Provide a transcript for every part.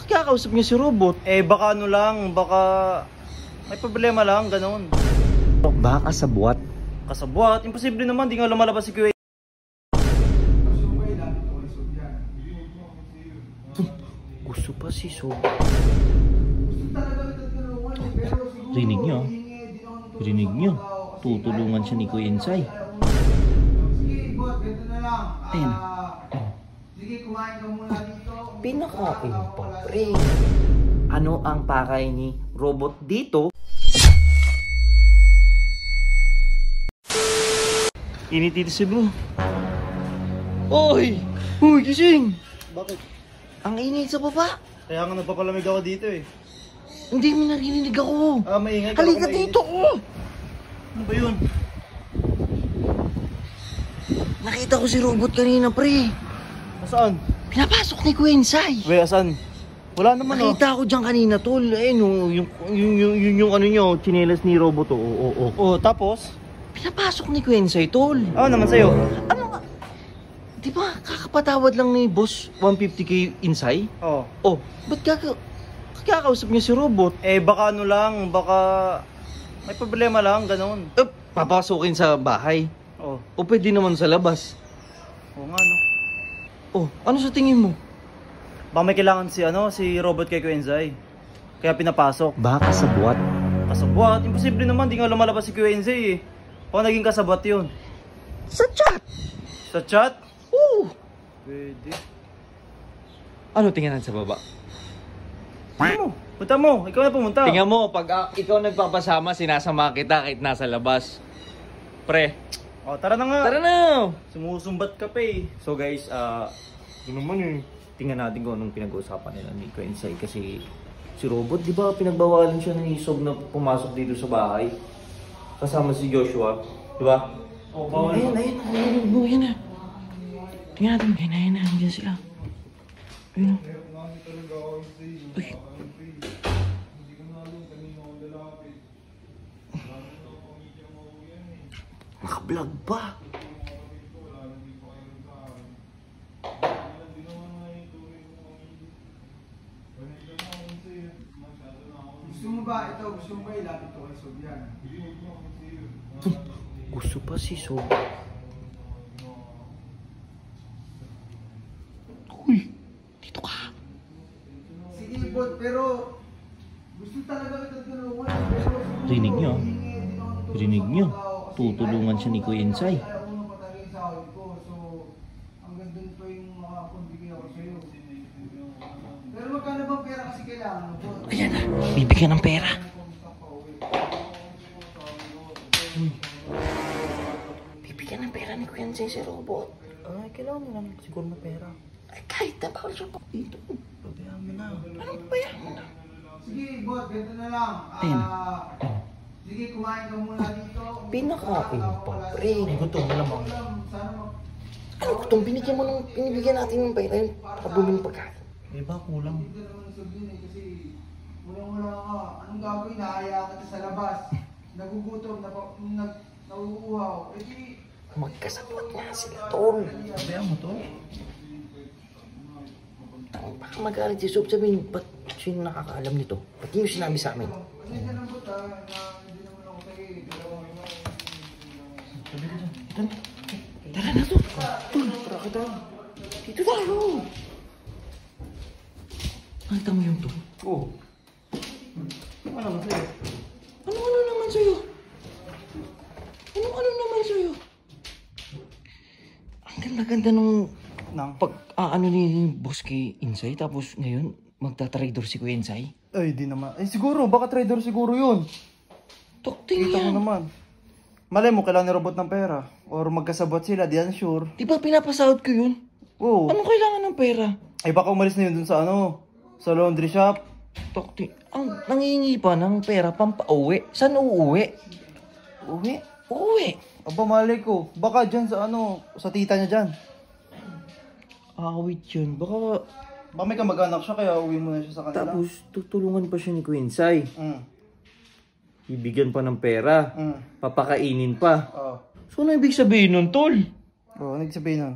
Kakausap niya si Robot. Baka ano lang, baka may problema lang, ganun. Baka sa buwat. Kasabwat, imposible naman, di nga lumalabas si Kuya. Gusto pa si Sob. Rinig niyo. Rinig niyo. Tutulungan siya ni Kuya Insay. Ayun. Sige, kumain ka muna dito. Pinakain pa, pre. Ano ang pakay ni Robot dito? Inititi si bro. Oy! Uy, gising! Bakit? Ang init sa baba. Kaya nga nagpapalamig ako dito eh. Hindi mo narinig ako. Maingay ka. Halika dito, oh! Ano ba yun? Nakita ko si Robot kanina, pre. Saan? Pinapasok ni Kuya Insay. Wait, saan? Wala naman Nakita ko dyan kanina, tol. Ayun, yung ano nyo, chinelas ni Robot, oh. Oh, tapos? Pinapasok ni Kuya Insay, tol. Ano naman sa'yo? Ano nga? Di ba, kakapatawad lang ni boss 150k Insay? Oh. Oh, ba't kakausap niya si Robot? Baka ano lang, baka may problema lang, ganun. Papasukin sa bahay. Oh. O pwede naman sa labas. Oo nga, no? Oh, ano sa tingin mo? Baka may kailangan si Robot kay Kuya Insay. Kaya pinapasok. Baka sa buwat. Kasabwat, imposible naman, di nga lumalabas si Kuya Insay eh. Paano naging kasabwat yun? Sa chat! Sa chat? Oo! Pwede. Ano tingnan sa baba? Punta mo, ikaw na pumunta. Tingnan mo, pag ikaw nagpapasama, sinasama kita kahit nasa labas. Pre. Oh, tara na nga. Tara na! Sumusumbat ka pa eh. So guys, yun naman eh. Tingnan natin kung anong pinag-uusapan nila ni Kuya Insay. Kasi si Robot, di ba pinagbawalan siya ni Sob na pumasok dito sa bahay? Kasama si Joshua, di ba? Oh, bawal. Ayun na. Tingnan natin, ayun na, nandiyan sila. Ayun na. Uy. Naka-vlog ba? Gusto mo ba ito? Gusto mo ba ilapit ko kay Sobian? Gusto pa si Sob. Uy, dito ka. Sige, bot, pero gusto talaga kita tulungan. Rinig niyo. Rinig niyo. Tutulungan siya ni Kuya Insay. Ayaw mo pa talaga yung sahod ko. So, hanggang dun pa yung makakontribute ako sa'yo. Pero magkano bang pera kasi kailangan mo, bot? Ayan na, bibigyan ng pera. Bibigyan ng pera ni Kuya Insay si Robot. Ay, kailangan mo lang siguro na pera. Ay, kahit na bawal siya pa dito. Pabayaan mo na. Anong pabayaan mo na? Sige, bot, ganito na lang. Ayun. Sige, kumain ka muna dito. Pinakain pa, pre. Gutom na lamang. Sana Ano ko itong binibigyan natin ng pera yun para bumili ng pagkain? Ba, kulang. hindi ka naman sabihin eh, kasi wala ka. Anong gagawin? Nahaya ka sa labas. Nagugutom, nauuhaw. Eh di, Magkasabot nga sila, tol. Pabayaan mo to. Baka magalit si Sob, sabihin, ba't sino nakakaalam nito? Ba't hindi sinabi sa amin? pasensya lang po na hindi naman ako sa'yo eh. Tara na to. Tol, tara ka tayo. Dito tayo. Nakita mo yung to? Oo. Ano naman sa'yo? Ano naman sa'yo? Ano naman sa'yo? Ang ganda-ganda nung ano ni Boss kay Insay, tapos ngayon magta-trader si Kuya Insay. Ay, di naman. Siguro, baka trader siguro yun. Tingnan Kita mo naman. Malay mo, kailangan ni Robot ng pera. Or magkasabot sila, di unsure. Di ba pinapasahod ko yun? Oo. Anong kailangan ng pera? Ay, baka umalis na yun dun sa sa laundry shop. Ang nangingi pa ng pera pampauwi. Saan uuwi? Uwi. Uuwi. Aba, malay ko. Baka dyan sa sa tita niya dyan. Awit yun. Baka Baka may kamag-anak siya, kaya uwi mo na siya sa kanila. tapos tutulungan pa siya ni Kuya Insay. Ibigyan pa ng pera. Mm. Papakainin pa. Oo. So ano ibig sabihin nun, tol? Oo, nagsabihin nun.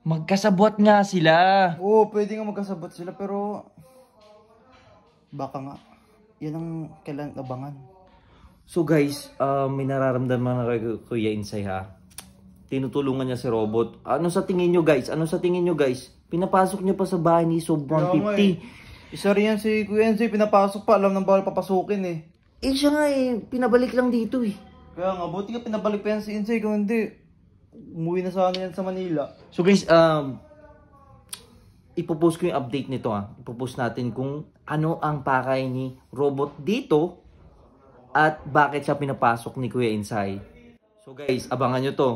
Magkasabwat nga sila. Oo, pwede nga magkasabot sila, pero Baka nga. Yan ang kailangan abangan. So guys, may nararamdaman na kay Kuya Insay ha. Tinutulungan niya si Robot. Ano sa tingin nyo guys? Pinapasok niya pa sa bahay ni Sob 150. Isa rin yan si Kuya Enzi, pinapasok pa. Alam ng bawal papasukin eh. Eh siya nga pinabalik lang dito eh. Kaya nga, buti nga pinabalik pa yan si Enzi. Kung hindi, umuwi na sana yan sa Manila. So guys, ipopost ko yung update nito ha. Ipopost natin kung ano ang pakay ni Robot dito at bakit siya pinapasok ni Kuya Insay. So guys, abangan nyo to.